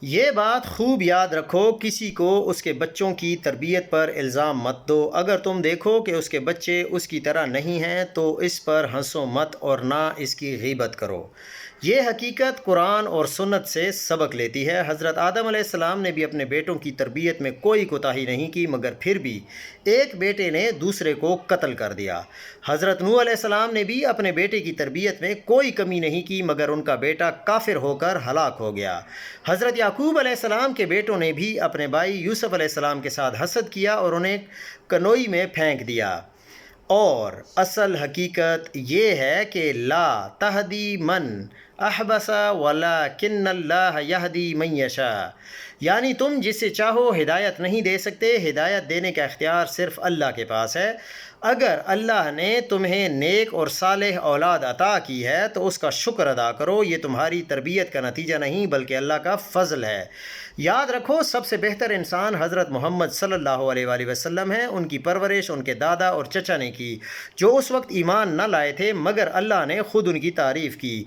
یہ بات خوب یاد رکھو، کسی کو اس کے بچوں کی تربیت پر الزام مت دو۔ اگر تم دیکھو کہ اس کے بچے اس کی طرح نہیں ہیں تو اس پر ہنسو مت اور نہ اس کی غیبت کرو۔ یہ حقیقت قرآن اور سنت سے سبق لیتی ہے۔ حضرت آدم علیہ السلام نے بھی اپنے بیٹوں کی تربیت میں کوئی کوتاہی نہیں کی، مگر پھر بھی ایک بیٹے نے دوسرے کو قتل کر دیا۔ حضرت نوح علیہ السلام نے بھی اپنے بیٹے کی تربیت میں کوئی کمی نہیں کی، مگر ان کا بیٹا کافر ہو کر ہلاک ہو گیا۔ حضرت یعقوب علیہ السلام کے بیٹوں نے بھی اپنے بھائی یوسف علیہ السلام کے ساتھ حسد کیا اور انہیں کنوئی میں پھینک دیا۔ اور اصل حقیقت یہ ہے کہ لا تہدی من احبس ولکن اللہ یہدی من یشاء، یعنی تم جسے چاہو ہدایت نہیں دے سکتے، ہدایت دینے کا اختیار صرف اللہ کے پاس ہے۔ اگر اللہ نے تمہیں نیک اور صالح اولاد عطا کی ہے تو اس کا شکر ادا کرو، یہ تمہاری تربیت کا نتیجہ نہیں بلکہ اللہ کا فضل ہے۔ یاد رکھو، سب سے بہتر انسان حضرت محمد صلی اللہ علیہ وآلہ وسلم ہیں۔ ان کی پرورش ان کے دادا اور چچا نے کی، جو اس وقت ایمان نہ لائے تھے، مگر اللہ نے خود ان کی تعریف کی،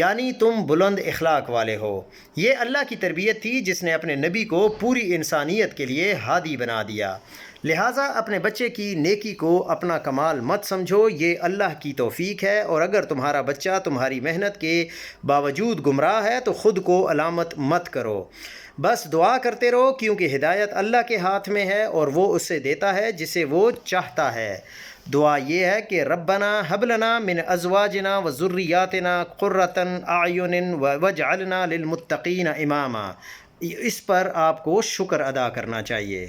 یعنی تم بلند اخلاق والے ہو۔ یہ اللہ کی تربیت تھی جس نے اپنے نبی کو پوری انسانیت کے لیے ہادی بنا دیا۔ لہٰذا اپنے بچے کی نیکی کو اپنا کمال مت سمجھو، یہ اللہ کی توفیق ہے، اور اگر تمہارا بچہ تمہاری محنت کے باوجود گمراہ ہے تو خود کو علامت مت کرو، بس دعا کرتے رہو، کیونکہ ہدایت اللہ کے ہاتھ میں ہے اور وہ اسے دیتا ہے جسے وہ چاہتا ہے۔ دعا یہ ہے کہ ربنا ہب لنا من ازواجنا و ذریاتنا قرۃ اعین واجعلنا للمتقین اماما۔ اس پر آپ کو شکر ادا کرنا چاہیے۔